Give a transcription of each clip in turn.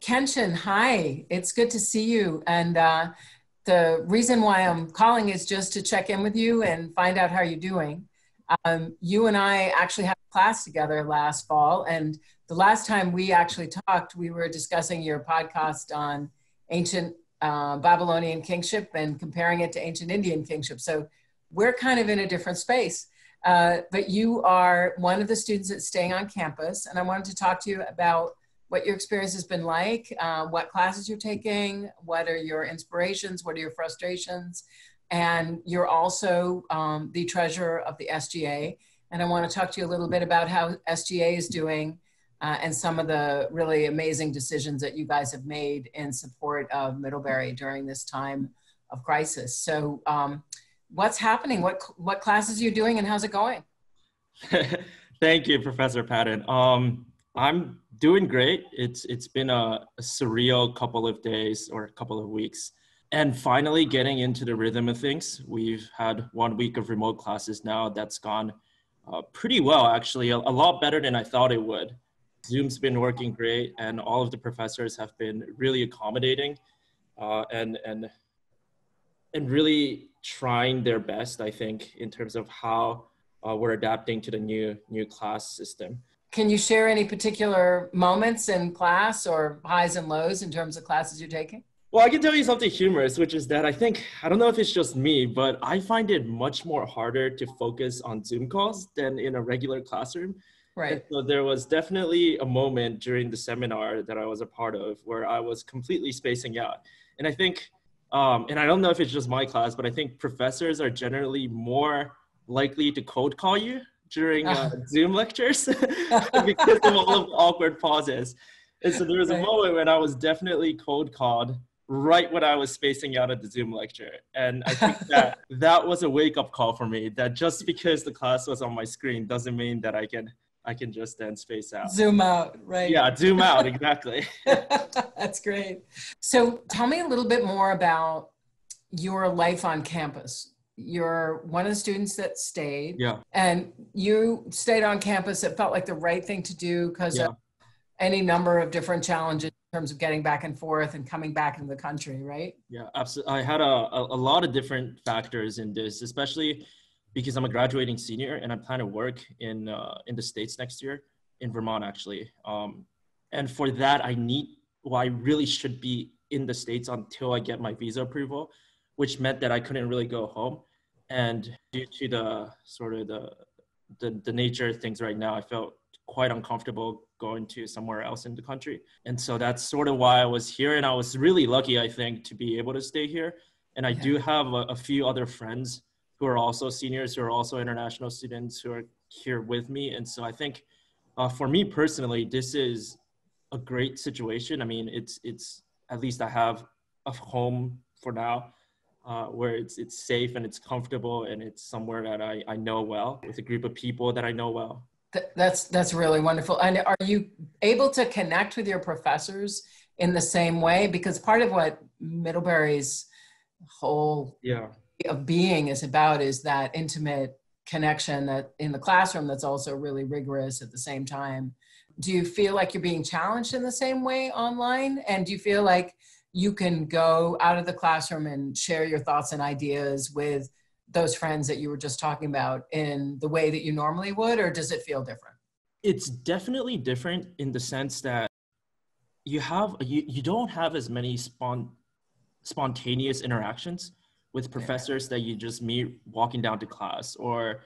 Kenshin, hi. It's good to see you. And the reason why I'm calling is just to check in with you and find out how you're doing. You and I actually had a class together last fall, and the last time we actually talked, we were discussing your podcast on ancient Babylonian kingship and comparing it to ancient Indian kingship. So we're kind of in a different space. But you are one of the students that's staying on campus, and I wanted to talk to you about what your experience has been like, what classes you're taking, what are your inspirations, what are your frustrations, and you're also the treasurer of the SGA. And I want to talk to you a little bit about how SGA is doing and some of the really amazing decisions that you guys have made in support of Middlebury during this time of crisis. So what's happening? What classes are you doing and how's it going? Thank you, Professor Patton. I'm doing great. It's been a surreal couple of days or a couple of weeks. And finally getting into the rhythm of things. We've had 1 week of remote classes now. That's gone pretty well, actually, a lot better than I thought it would. Zoom's been working great, and all of the professors have been really accommodating and really trying their best, I think, in terms of how we're adapting to the new class system. Can you share any particular moments in class or highs and lows in terms of classes you're taking? Well, I can tell you something humorous, which is that I don't know if it's just me, but I find it much more harder to focus on Zoom calls than in a regular classroom. Right. And so there was definitely a moment during the seminar that I was a part of where I was completely spacing out. And I think, and I don't know if it's just my class, but I think professors are generally more likely to cold call you during Zoom lectures because of all of the awkward pauses. And so there was a moment when I was definitely cold called right when I was spacing out at the Zoom lecture. And I think that was a wake-up call for me, that just because the class was on my screen doesn't mean that I can just then space out. Zoom out, right? Yeah, zoom out, exactly. That's great. So tell me a little bit more about your life on campus. You're one of the students that stayed. Yeah. And you stayed on campus. It felt like the right thing to do because of any number of different challenges in terms of getting back and forth and coming back into the country, right? Yeah, absolutely. I had a lot of different factors in this, especially because I'm a graduating senior and I plan to work in the States next year, in Vermont, actually. And for that, I really should be in the States until I get my visa approval, which meant that I couldn't really go home. And due to the sort of the nature of things right now, I felt quite uncomfortable going to somewhere else in the country. And so that's sort of why I was here. And I was really lucky, I think, to be able to stay here. And I do have a few other friends who are also seniors, who are also international students who are here with me. And so I think for me personally, this is a great situation. I mean, it's at least I have a home for now. Where it's safe and it's comfortable and it's somewhere that I know well with a group of people that I know well. That's really wonderful. And are you able to connect with your professors in the same way? Because part of what Middlebury's whole of being is about is that intimate connection that in the classroom that's also really rigorous at the same time. Do you feel like you're being challenged in the same way online? And do you feel like you can go out of the classroom and share your thoughts and ideas with those friends that you were just talking about in the way that you normally would, or does it feel different? It's definitely different in the sense that you don't have as many spontaneous interactions with professors that you just meet walking down to class, or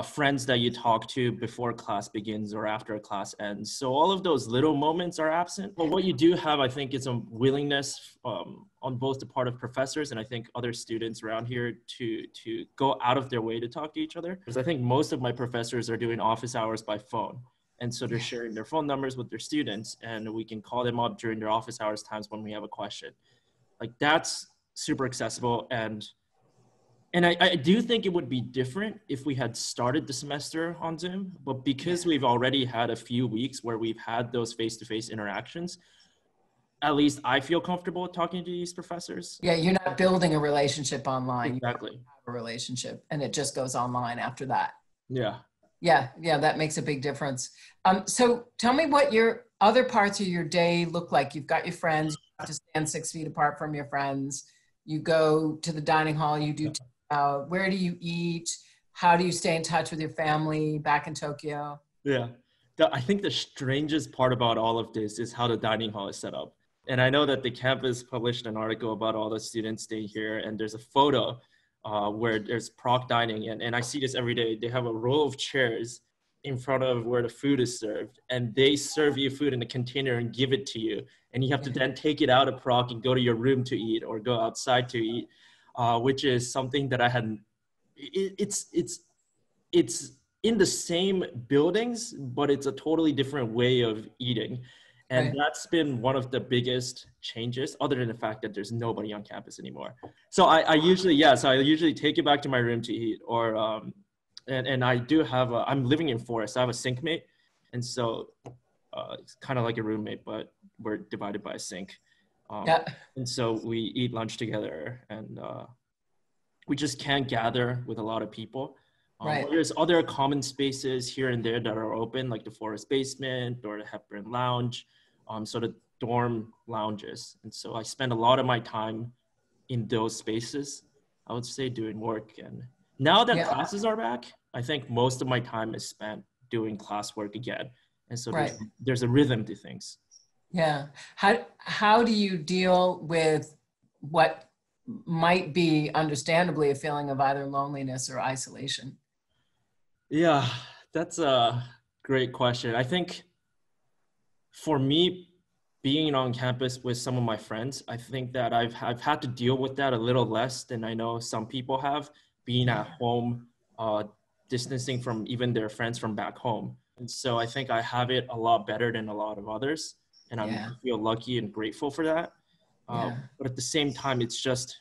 friends that you talk to before class begins or after a class ends. So all of those little moments are absent. But what you do have, I think, is a willingness on both the part of professors and I think other students around here to go out of their way to talk to each other. Because I think most of my professors are doing office hours by phone. And so they're sharing their phone numbers with their students, and we can call them up during their office hours times when we have a question. Like, that's super accessible. And I do think it would be different if we had started the semester on Zoom, but because we've already had a few weeks where we've had those face-to-face interactions, at least I feel comfortable talking to these professors. Yeah, you're not building a relationship online. Exactly. You have a relationship and it just goes online after that. Yeah. Yeah, that makes a big difference. So tell me what your other parts of your day look like? You've got your friends, you have to stand 6 feet apart from your friends. You go to the dining hall, you do, where do you eat? How do you stay in touch with your family back in Tokyo? Yeah. I think the strangest part about all of this is how the dining hall is set up. And I know that the campus published an article about all the students staying here, and there's a photo where there's proc dining, and I see this every day. They have a row of chairs in front of where the food is served, and they serve you food in a container and give it to you, and you have to then take it out of proc and go to your room to eat or go outside to eat, which is something that I hadn't. It's in the same buildings, but it's a totally different way of eating. And Right. that's been one of the biggest changes, other than the fact that there's nobody on campus anymore. So I usually take it back to my room to eat, or and I do have I'm living in Forest. I have a sink mate, and so it's kind of like a roommate, but we're divided by a sink. Yeah. And so we eat lunch together, and we just can't gather with a lot of people. Right. There's other common spaces here and there that are open, like the Forest basement or the Hepburn Lounge, so the dorm lounges. And so I spend a lot of my time in those spaces, I would say, doing work. And now that classes are back, I think most of my time is spent doing classwork again. And so there's a rhythm to things. Yeah. How do you deal with what might be understandably a feeling of either loneliness or isolation? Yeah, that's a great question. I think for me, being on campus with some of my friends, I think that I've had to deal with that a little less than I know some people have, being at home, distancing from even their friends from back home. And so I think I have it a lot better than a lot of others. And I feel lucky and grateful for that. But at the same time, it's just,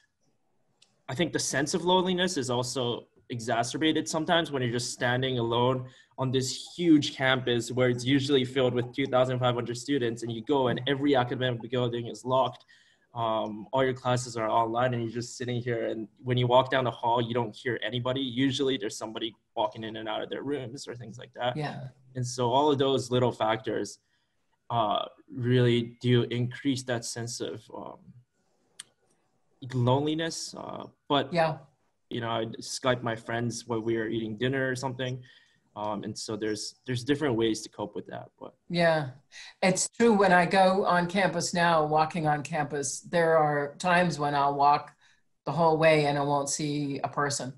I think the sense of loneliness is also exacerbated sometimes when you're just standing alone on this huge campus where it's usually filled with 2,500 students, and you go and every academic building is locked. All your classes are online, and you're just sitting here, and when you walk down the hall, you don't hear anybody. Usually there's somebody walking in and out of their rooms or things like that. Yeah. And so all of those little factors really do increase that sense of loneliness. But you know, I Skype my friends while we are eating dinner or something. And so there's different ways to cope with that. But yeah, it's true. When I go on campus now, walking on campus, there are times when I'll walk the whole way and I won't see a person.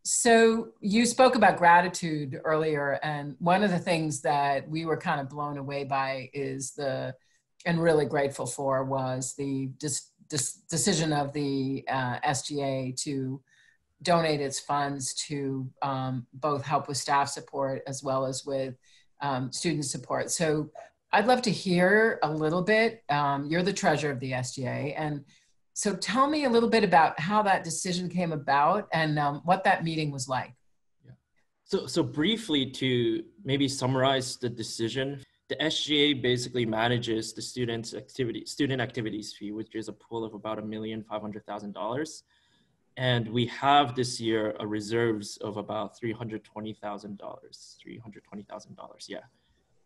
So you spoke about gratitude earlier, and one of the things that we were kind of blown away by is and really grateful for, was the decision of the SGA to donate its funds to both help with staff support as well as with student support. So I'd love to hear a little bit. You're the treasurer of the SGA, and so tell me a little bit about how that decision came about and what that meeting was like. Yeah. So briefly, to maybe summarize the decision, the SGA basically manages the student activities fee, which is a pool of about $1,500,000. And we have this year a reserves of about $320,000, yeah.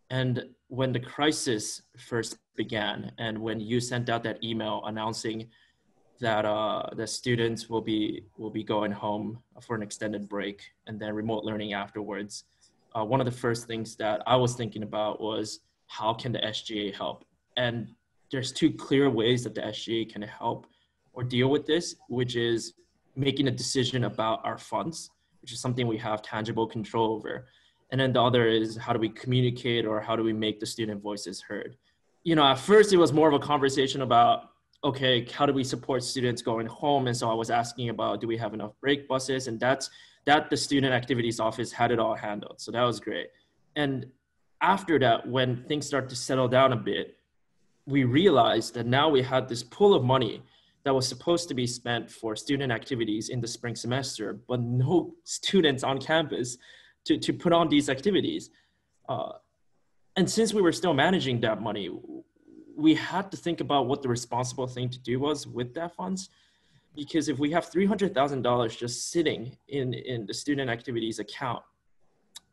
And when the crisis first began, and when you sent out that email announcing that the students will be going home for an extended break and then remote learning afterwards, one of the first things that I was thinking about was, how can the SGA help? And there's two clear ways that the SGA can help or deal with this, which is making a decision about our funds, which is something we have tangible control over. And then the other is, how do we communicate, or how do we make the student voices heard? You know, at first it was more of a conversation about, okay, how do we support students going home? And so I was asking about, do we have enough break buses? And that the student activities office had it all handled. So that was great. And after that, when things start to settle down a bit, we realized that now we had this pool of money that was supposed to be spent for student activities in the spring semester, but no students on campus to put on these activities. And since we were still managing that money, we had to think about what the responsible thing to do was with that funds. Because if we have $300,000 just sitting in the student activities account,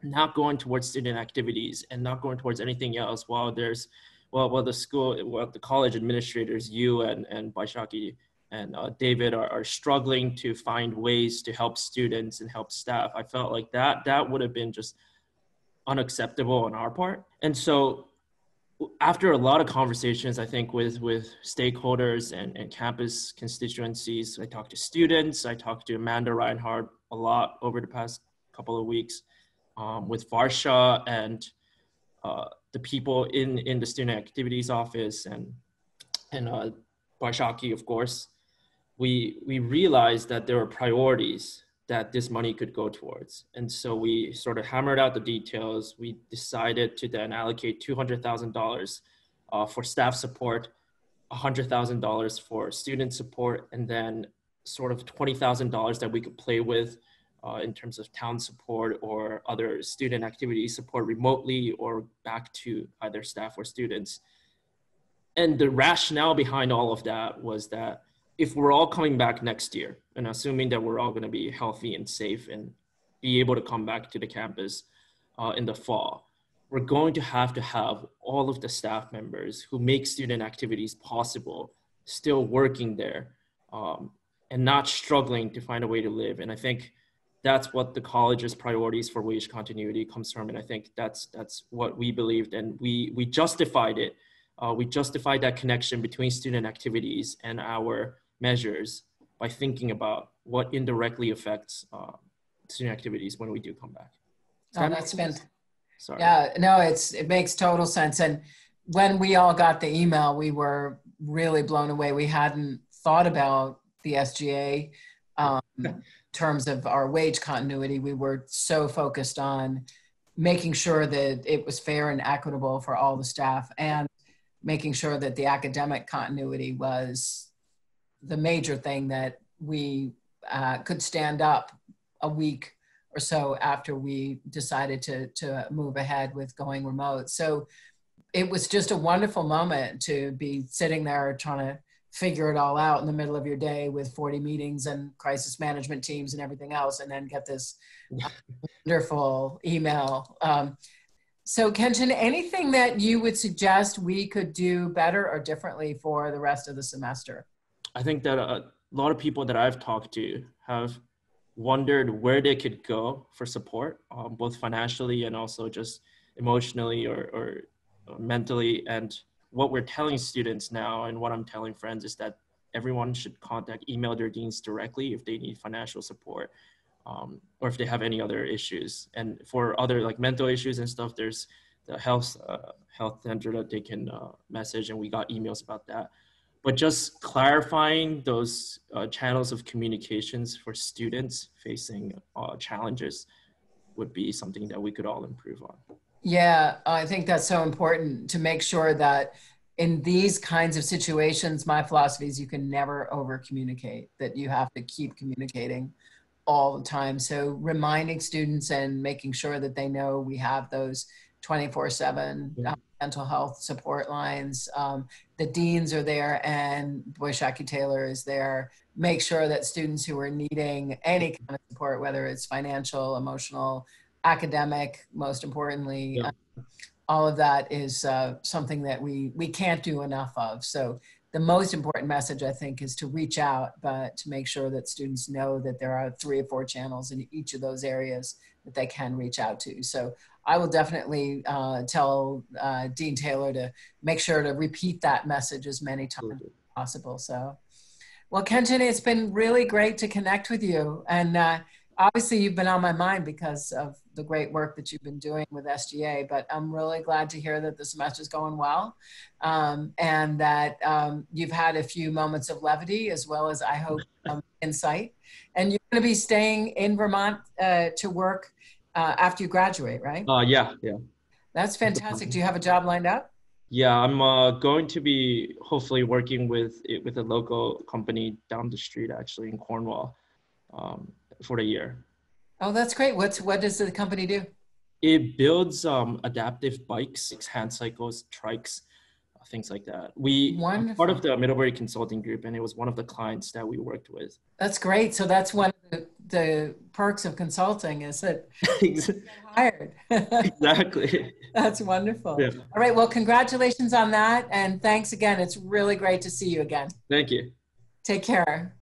not going towards student activities and not going towards anything else, while there's the college administrators, you and Baishaki and David are struggling to find ways to help students and help staff. I felt like that would have been just unacceptable on our part. And so after a lot of conversations, I think with stakeholders and campus constituencies, I talked to students, I talked to Amanda Reinhardt a lot over the past couple of weeks, with Varsha and the people in the student activities office and Baishaki, of course. We realized that there were priorities that this money could go towards. And so we sort of hammered out the details. We decided to then allocate $200,000 for staff support, $100,000 for student support, and then sort of $20,000 that we could play with in terms of town support or other student activity support remotely or back to either staff or students. And the rationale behind all of that was that if we're all coming back next year, and assuming that we're all going to be healthy and safe and be able to come back to the campus in the fall, we're going to have all of the staff members who make student activities possible still working there and not struggling to find a way to live. And I think that's what the college's priorities for wage continuity comes from. And I think that's what we believed, and we justified it. We justified that connection between student activities and our measures by thinking about what indirectly affects student activities when we do come back. Oh, that's fantastic. Sorry. Yeah, no, it makes total sense. And when we all got the email, we were really blown away. We hadn't thought about the SGA in terms of our wage continuity. We were so focused on making sure that it was fair and equitable for all the staff and making sure that the academic continuity was the major thing that we could stand up a week or so after we decided to move ahead with going remote. So it was just a wonderful moment to be sitting there trying to figure it all out in the middle of your day with 40 meetings and crisis management teams and everything else, and then get this wonderful email. So Kenshin, anything that you would suggest we could do better or differently for the rest of the semester? I think that a lot of people that I've talked to have wondered where they could go for support, both financially and also just emotionally or mentally. And what we're telling students now and what I'm telling friends is that everyone should email their deans directly if they need financial support or if they have any other issues. And for other like mental issues and stuff, there's the health center that they can message, and we got emails about that. But just clarifying those channels of communications for students facing challenges would be something that we could all improve on. Yeah, I think that's so important to make sure that in these kinds of situations, my philosophy is you can never over communicate, that you have to keep communicating all the time. So reminding students and making sure that they know we have those 24/7 mental health support lines. The deans are there and Boishaki Taylor is there. Make sure that students who are needing any kind of support, whether it's financial, emotional, academic, most importantly, all of that is something that we can't do enough of. So the most important message, I think, is to reach out, but to make sure that students know that there are 3 or 4 channels in each of those areas that they can reach out to. So I will definitely tell Dean Taylor to make sure to repeat that message as many times as possible. So, well, Kenshin, it's been really great to connect with you. And obviously you've been on my mind because of the great work that you've been doing with SGA, but I'm really glad to hear that the semester's going well and that you've had a few moments of levity as well as, I hope, insight. And you're going to be staying in Vermont to work after you graduate, right? Yeah. That's fantastic. Do you have a job lined up? Yeah, I'm going to be hopefully working with a local company down the street, actually in Cornwall, for the year. Oh, that's great. What does the company do? It builds adaptive bikes, hand cycles, trikes, things like that. We are part of the Middlebury consulting group, and it was one of the clients that we worked with. That's great. So that's one of the perks of consulting is that you get hired. Exactly. That's wonderful. Yeah. All right. Well, congratulations on that. And thanks again. It's really great to see you again. Thank you. Take care.